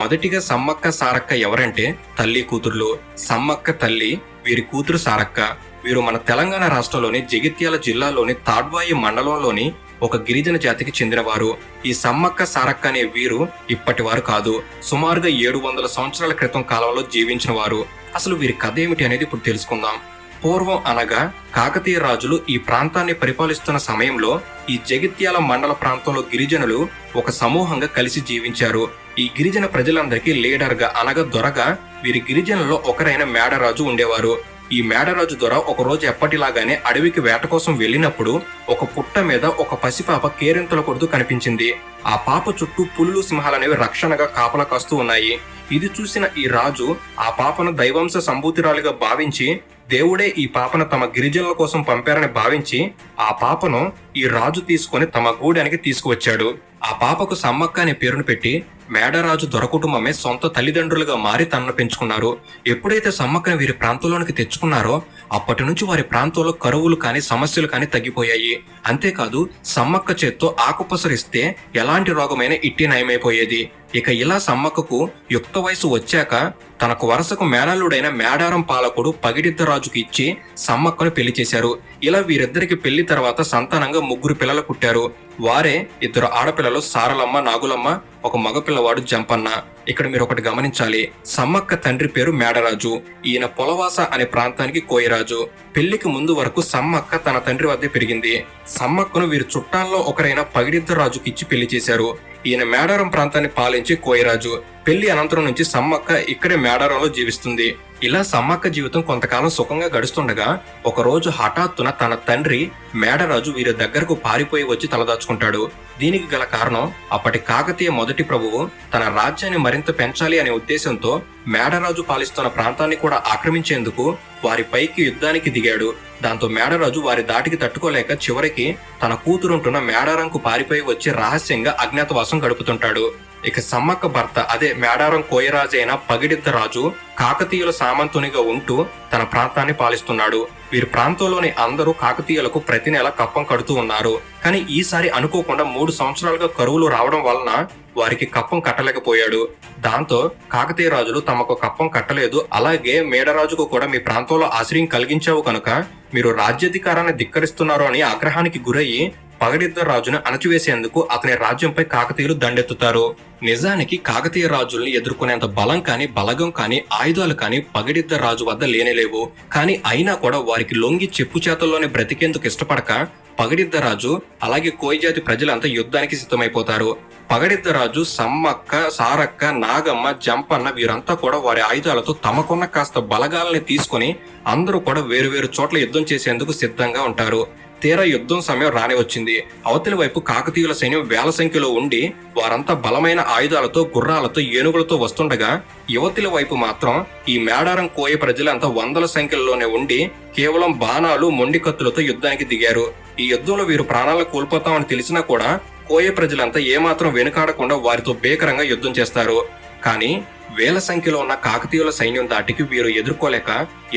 మొదటిగా సమ్మక్క సారక్క ఎవరంటే తల్లి కూతుర్లు. సమ్మక్క తల్లి, వీరి కూతురు సారక్క. వీరు మన తెలంగాణ రాష్ట్రంలోని జగిత్యాల జిల్లాలోని తాడ్వాయి మండలంలోని ఒక గిరిజన జాతికి చెందినవారు. ఈ సమ్మక్క సారక్క అనే వీరు ఇప్పటి వారు కాదు, సుమారుగా 700 సంవత్సరాల క్రితం కాలంలో జీవించిన వారు. అసలు వీరి కథ ఏమిటి అనేది ఇప్పుడు తెలుసుకుందాం. పూర్వం అనగా కాకతీయ రాజులు ఈ ప్రాంతాన్ని పరిపాలిస్తున్న సమయంలో ఈ జగిత్యాల మండల ప్రాంతంలో గిరిజనులు ఒక సమూహంగా కలిసి జీవించారు. ఈ గిరిజన ప్రజలందరికీ లీడర్గా అనగా దొరగా వీరి గిరిజనుల్లో ఒకరైన మేడరాజు ఉండేవారు. ఈ మేడరాజు దొర ఒకరోజు ఎప్పటిలాగానే అడవికి వేట కోసం వెళ్ళినప్పుడు ఒక పుట్ట మీద ఒక పసిపాప కేరింతలు కొడుతూ కనిపించింది. ఆ పాప చుట్టూ పులులు సింహాలనేవి రక్షణగా కాపలా కాస్తూ ఉన్నాయి. ఇది చూసిన ఈ రాజు ఆ పాపను దైవాంశ సంభూతిరాలుగా భావించి దేవుడే ఈ పాపను తమ గిరిజనుల కోసం పంపారని భావించి ఆ పాపను ఈ రాజు తీసుకొని తమ గూడానికి తీసుకువచ్చాడు. ఆ పాపకు సమ్మక్క అనే పేరును పెట్టి మేడరాజు దొర కుటుంబమే సొంత తల్లిదండ్రులుగా మారి తనను పెంచుకున్నారు. ఎప్పుడైతే సమ్మక్కను వీరి ప్రాంతంలోనికి తెచ్చుకున్నారో అప్పటి నుంచి వారి ప్రాంతంలో కరువులు కానీ సమస్యలు కానీ తగ్గిపోయాయి. అంతేకాదు సమ్మక్క చేత్తో ఆకుపసరిస్తే ఎలాంటి రోగమైనా ఇట్టి నయమైపోయేది. ఇక ఇలా సమ్మక్కకు యుక్త వయసు వచ్చాక తనకు వరుసకు మేనల్లుడైన మేడారం పాలకుడు పగిడిద్ద రాజుకు ఇచ్చి సమ్మక్కను పెళ్లి చేశారు. ఇలా వీరిద్దరికి పెళ్లి తర్వాత సంతానంగా 3 పిల్లలు పుట్టారు. వారే 2 ఆడపిల్లలు సారలమ్మ, నాగులమ్మ, ఒక మగపిల్లవాడు జంపన్న. ఇక్కడ మీరు ఒకటి గమనించాలి, సమ్మక్క తండ్రి పేరు మేడరాజు, ఈయన పొలవాస అనే ప్రాంతానికి కోయరాజు. పెళ్లికి ముందు వరకు సమ్మక్క తన తండ్రి వద్దే పెరిగింది. సమ్మక్కను వీరి చుట్టాల్లో ఒకరైన పగిడిద్ద రాజుకి ఇచ్చి పెళ్లి చేశారు. ఈయన మేడారం ప్రాంతాన్ని పాలించే కోయరాజు. పెళ్లి అనంతరం నుంచి సమ్మక్క ఇక్కడే మేడారంలో జీవిస్తుంది. ఇలా సమ్మక్క జీవితం కొంతకాలం సుఖంగా గడుస్తుండగా ఒక రోజు హఠాత్తున తన తండ్రి మేడరాజు వీరి దగ్గరకు పారిపోయి వచ్చి తలదాచుకుంటాడు. దీనికి గల కారణం అప్పటి కాకతీయ మొదటి ప్రభువు తన రాజ్యాన్ని మరింత పెంచాలి అనే ఉద్దేశంతో మేడరాజు పాలిస్తున్న ప్రాంతాన్ని కూడా ఆక్రమించేందుకు వారి పైకి యుద్ధానికి దిగాడు. దాంతో మేడరాజు వారి దాటికి తట్టుకోలేక చివరికి తన కూతురుంటున్న మేడారంకు పారిపోయి వచ్చి రహస్యంగా అజ్ఞాతవాసం గడుపుతుంటాడు. ఇక సమ్మక్క భర్త అదే మేడారం కోయరాజు అయిన పగిడిద్ద రాజు కాకతీయుల సామంతునిగా ఉంటూ తన ప్రాంతాన్ని పాలిస్తున్నాడు. వీరి ప్రాంతంలోని అందరూ కాకతీయులకు ప్రతి నెల కప్పం కడుతూ ఉన్నారు. కానీ ఈసారి అనుకోకుండా 3 సంవత్సరాలుగా కరువులు రావడం వలన వారికి కప్పం కట్టలేకపోయాడు. దాంతో కాకతీయ రాజులు తమకు కప్పం కట్టలేదు, అలాగే మేడరాజుకు కూడా మీ ప్రాంతంలో ఆశ్రయం కలిగించావు కనుక మీరు రాజ్యాధికారాన్ని ధిక్కరిస్తున్నారు అని ఆగ్రహానికి గురయ్యి పగడిద్ద రాజును అణచివేసేందుకు అతని రాజ్యంపై కాకతీయులు దండెత్తుతారు. నిజానికి కాకతీయ రాజుల్ని ఎదుర్కొనేంత బలం కానీ బలగం కానీ ఆయుధాలు కానీ పగడిద్ద రాజు వద్ద లేనేలేవు. కానీ అయినా కూడా వారికి లొంగి చెప్పు చేతల్లోనే బ్రతికేందుకు ఇష్టపడక పగడిద్ద రాజు అలాగే కోయజాతి ప్రజలంతా యుద్ధానికి సిద్ధమైపోతారు. పగడిద్ద రాజు, సమ్మక్క, సారక్క, నాగమ్మ, జంపన్న వీరంతా కూడా వారి ఆయుధాలతో తమకున్న కాస్త బలగాలని తీసుకుని అందరూ కూడా వేరువేరు చోట్ల యుద్ధం చేసేందుకు సిద్ధంగా ఉంటారు. తీరా యుద్ధం సమయం రాని వచ్చింది. అవతలి వైపు కాకతీయుల సైన్యం వేల సంఖ్యలో ఉండి వారంతా బలమైన ఆయుధాలతో, గుర్రాలతో, ఏనుగులతో వస్తుండగా యువతుల వైపు మాత్రం ఈ మేడారం కోయ ప్రజలంతా 100ల సంఖ్యలోనే ఉండి కేవలం బాణాలు, మొండి కత్తులతో యుద్ధానికి దిగారు. ఈ యుద్ధంలో వీరు ప్రాణాలను కోల్పోతామని తెలిసినా కూడా కోయ ప్రజలంతా ఏమాత్రం వెనుకాడకుండా వారితో భీకరంగా యుద్ధం చేస్తారు. కానీ వేల సంఖ్యలో ఉన్న కాకతీయుల సైన్యం దాటికి వీరు ఎదుర్కోలేక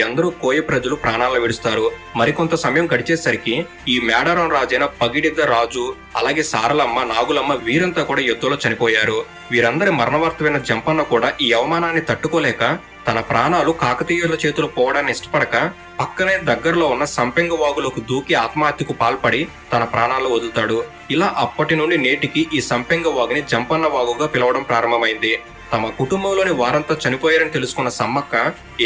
ఎందరో కోయ ప్రజలు ప్రాణాలను విడుస్తారు. మరికొంత సమయం గడిచేసరికి ఈ మేడారం రాజైన పగిడిద్ద రాజు అలాగే సారలమ్మ, నాగులమ్మ వీరంతా కూడా యుద్ధంలో చనిపోయారు. వీరందరి మరణవార్త జంపన్న కూడా ఈ అవమానాన్ని తట్టుకోలేక తన ప్రాణాలు కాకతీయుల చేతులు పోవడాన్ని ఇష్టపడక పక్కనే దగ్గరలో ఉన్న సంపెంగ వాగులోకి దూకి ఆత్మహత్యకు పాల్పడి తన ప్రాణాలు వదులుతాడు. ఇలా అప్పటి నుండి నేటికి ఈ సంపెంగ వాగుని జంపన్న వాగుగా పిలవడం ప్రారంభమైంది. తమ కుటుంబంలోని వారంతా చనిపోయారని తెలుసుకున్న సమ్మక్క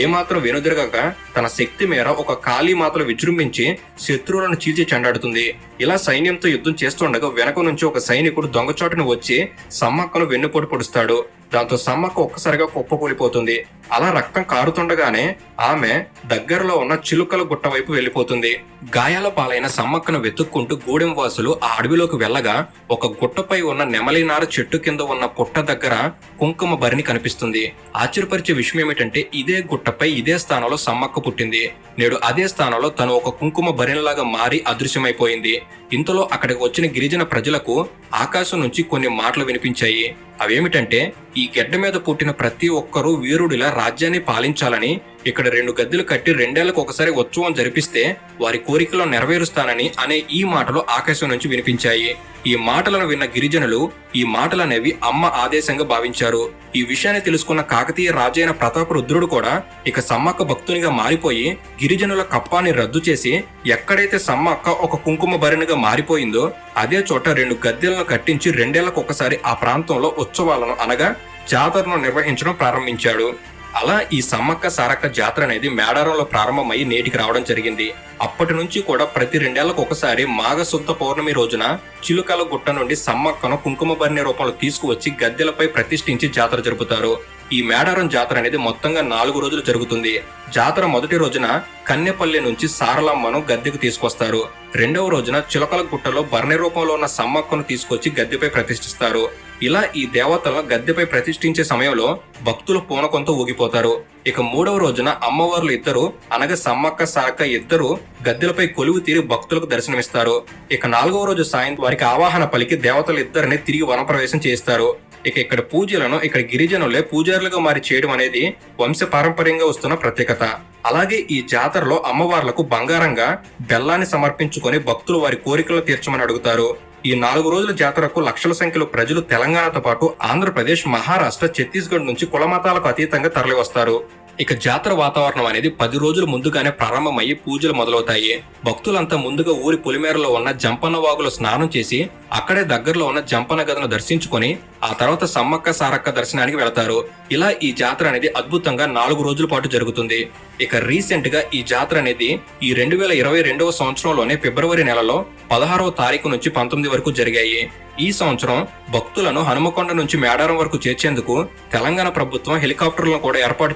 ఏమాత్రం వెనుదిరగక తన శక్తి మేర ఒక కాళీమాతలు విజృంభించి శత్రువులను చీల్చి చెండాడుతుంది. ఇలా సైన్యంతో యుద్ధం చేస్తుండగా వెనక నుంచి ఒక సైనికుడు దొంగచాటును వచ్చి సమ్మక్కను వెన్నుపోటు పొడుస్తాడు. దాంతో సమ్మక్క ఒక్కసారిగా కుప్పకూలిపోతుంది. అలా రక్తం కారుతుండగానే ఆమె దగ్గరలో ఉన్న చిలుకల గుట్ట వైపు వెళ్లిపోతుంది. గాయాల పాలైన సమ్మక్కను వెతుక్కుంటూ గూడెం వాసులు ఆ అడవిలోకి వెళ్ళగా ఒక గుట్టపై ఉన్న నెమలినార చెట్టు కింద ఉన్న పుట్ట దగ్గర కుంకుమ భరిణి కనిపిస్తుంది. ఆశ్చర్యపరిచే విషయం ఏమిటంటే ఇదే గుట్టపై ఇదే స్థానంలో సమ్మక్క పుట్టింది. నేడు అదే స్థానంలో తను ఒక కుంకుమ భరిణిలాగా మారి అదృశ్యమైపోయింది. ఇంతలో అక్కడికి వచ్చిన గిరిజన ప్రజలకు ఆకాశం నుంచి కొన్ని మాటలు వినిపించాయి. అవేమిటంటే, ఈ గెడ్డ మీద పుట్టిన ప్రతి ఒక్కరూ వీరుడిలా రాజ్యాన్ని పాలించాలని, ఇక్కడ 2 గద్దెలు కట్టి 2 ఏళ్లకు ఒకసారి ఉత్సవం జరిపిస్తే వారి కోరికలు నెరవేరుస్తానని అనే ఈ మాటలు ఆకాశం నుంచి వినిపించాయి. ఈ మాటలను విన్న గిరిజనులు ఈ మాటలనేవి అమ్మ ఆదేశంగా భావించారు. ఈ విషయాన్ని తెలుసుకున్న కాకతీయ రాజైన ప్రతాపరుద్రుడు కూడా ఇక సమ్మక్క భక్తునిగా మారిపోయి గిరిజనుల కప్పాన్ని రద్దు చేసి, ఎక్కడైతే సమ్మక్క ఒక కుంకుమ భరిణిగా మారిపోయిందో అదే చోట 2 గద్దెలను కట్టించి 2 ఏళ్లకు ఒకసారి ఆ ప్రాంతంలో ఉత్సవాలను అనగా జాతరను నిర్వహించడం ప్రారంభించాడు. అలా ఈ సమ్మక్క సారక్క జాతర అనేది మేడారంలో ప్రారంభమై నేటికి రావడం జరిగింది. అప్పటి నుంచి కూడా ప్రతి 2 ఏళ్లకు ఒకసారి మాఘశుద్ధ పౌర్ణమి రోజున చిలుకల గుట్ట నుండి సమ్మక్కను కుంకుమ భరణి రూపంలో తీసుకువచ్చి గద్దెలపై ప్రతిష్ఠించి జాతర జరుపుతారు. ఈ మేడారం జాతర అనేది మొత్తంగా 4 రోజులు జరుగుతుంది. జాతర మొదటి రోజున కన్నెపల్లి నుంచి సారలమ్మను గద్దెకు తీసుకొస్తారు. రెండవ రోజున చిలకల గుట్టలో భరణి రూపంలో ఉన్న సమ్మక్కను తీసుకొచ్చి గద్దెపై ప్రతిష్ఠిస్తారు. ఇలా ఈ దేవతలను గద్దెపై ప్రతిష్ఠించే సమయంలో భక్తులు పూనకంతో ఊగిపోతారు. ఇక 3వ రోజున అమ్మవార్లు ఇద్దరు అనగా సమ్మక్క సారక్క ఇద్దరు గద్దెలపై కొలువు తీరి భక్తులకు దర్శనమిస్తారు. ఇక 4వ రోజు సాయంత్రం వారికి ఆవాహన పలికి దేవతలు ఇద్దరిని తిరిగి వనప్రవేశం చేస్తారు. ఇక్కడ పూజలను ఇక్కడ గిరిజనులే పూజారులుగా మారి చేయడం అనేది వంశ పారంపర్యంగా వస్తున్న ప్రత్యేకత. అలాగే ఈ జాతరలో అమ్మవార్లకు బంగారంగా బెల్లాన్ని సమర్పించుకొని భక్తులు వారి కోరికలను తీర్చమని అడుగుతారు. ఈ 4 రోజుల జాతరకు లక్షల సంఖ్యలో ప్రజలు తెలంగాణతో పాటు ఆంధ్రప్రదేశ్, మహారాష్ట్ర, ఛత్తీస్గఢ్ నుంచి కులమతాలకు అతీతంగా తరలివస్తారు. ఇక జాతర వాతావరణం అనేది 10 రోజులు ముందుగానే ప్రారంభమయ్యి పూజలు మొదలవుతాయి. భక్తులంతా ముందుగా ఊరి పొలిమేరలో ఉన్న జంపన్న వాగులో స్నానం చేసి అక్కడే దగ్గరలో ఉన్న జంపన్న గదను దర్శించుకొని ఆ తర్వాత సమ్మక్క సారక్క దర్శనానికి వెళతారు. ఇలా ఈ జాతర అనేది అద్భుతంగా 4 రోజుల పాటు జరుగుతుంది. ఇక రీసెంట్ గా ఈ జాతర అనేది ఈ 2022వ సంవత్సరంలోనే ఫిబ్రవరి నెలలో 16వ తారీఖు నుంచి 19 వరకు జరిగాయి. ఈ సంవత్సరం భక్తులను హనుమకొండ నుంచి మేడారం వరకు చేర్చేందుకు తెలంగాణ ప్రభుత్వం హెలికాప్టర్లను కూడా ఏర్పాటు